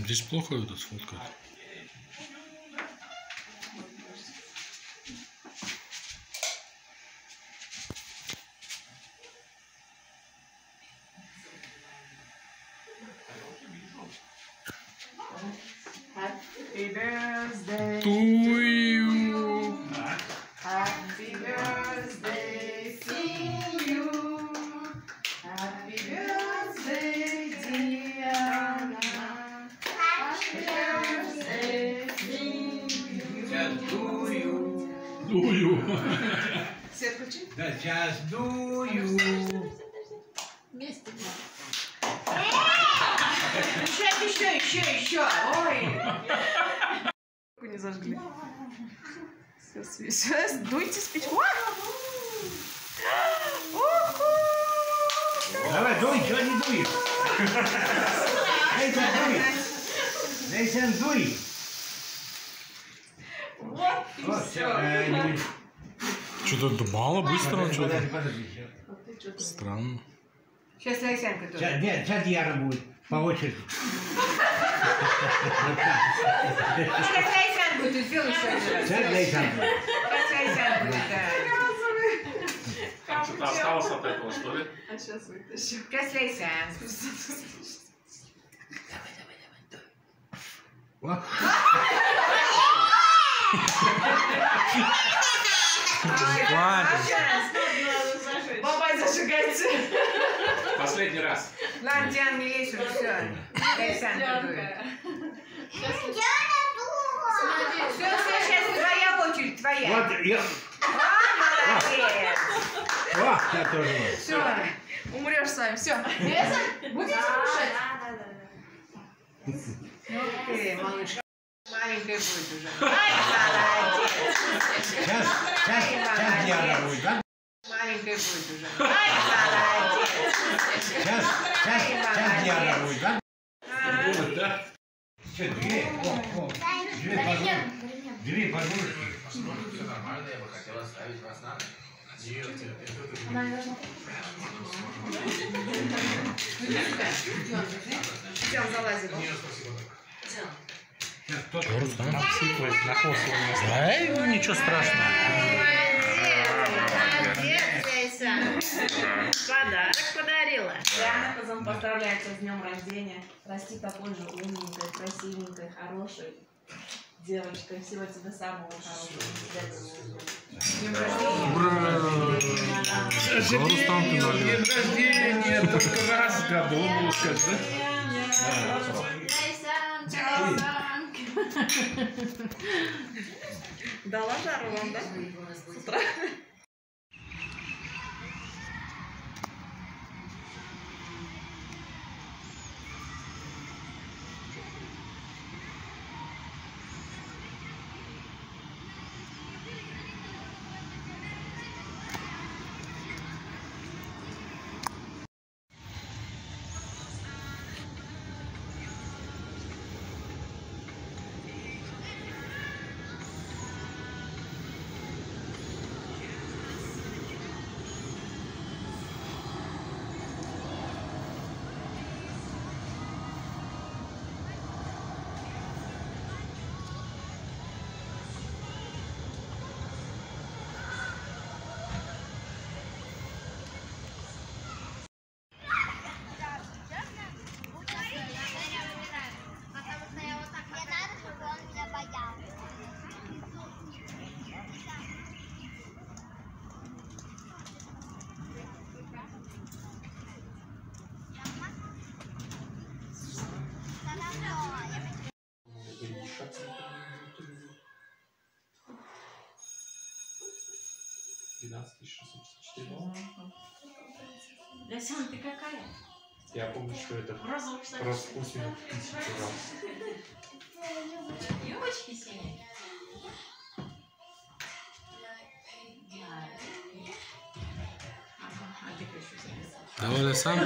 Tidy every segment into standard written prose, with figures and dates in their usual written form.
Здесь плохо это сфоткать. Happy birthday to you. Happy birthday to you. Happy birthday, dear Anna. Happy birthday to you. Дую. Свет включи? Да, сейчас дую. Вместе. Еще. Ой. Не зажгли. Все, дуйте спичку. Давай, дуй, чего не дуй. Лейсан, дуй. Вот и все. Что-то мало, быстро, что-то. Подожди. Странно. Сейчас Лейсянка тоже. Нет, сейчас Яра будет. По очереди. Сейчас Лейсан будет, сделай еще один раз. Сейчас Лейсан будет. Сейчас Лейсан будет, да. Там что-то осталось от этого, что ли? А сейчас вытащу. Сейчас Лейсан. Вот. Бабай, зажигайте. Последний раз. Ладно, Диана, не лезь уже, все. Лейсан дует. Все, сейчас твоя очередь, твоя. Вот, я. Молодец. О, я тоже. Все. Умрешь с вами. Все. Будете кушать? Ты, малышка. Маленькая будет уже. Ай, молодец. Сейчас Яра будет, да? Маленькая будет уже. Ай, молодец. Сейчас Яра будет, да? Думать, да? Что, две? О, две подушки. Две подушки. Все нормально, я бы хотел оставить вас на ночь. Идем, залазим. Черт, да? Да, ничего страшного. Молодец, Лейсан. Подарок подарила. Диана поздравляет тебя с днем рождения. Расти такой же умненькой, красивенькой, хорошей девочкой. Всего тебе самого хорошего. С днем рождения. День рождения, только раз в году, скажи. Лейсан, Лейсан. Дала жару вам, да? С утра. Лейсан, ты какая? Я помню, что это Розовый, кстати. распустим 1000 раз. Юбочки синие. Давай, сам.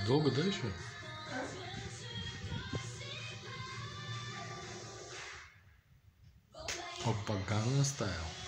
Долго, да, еще? Опа, Gangnam Style.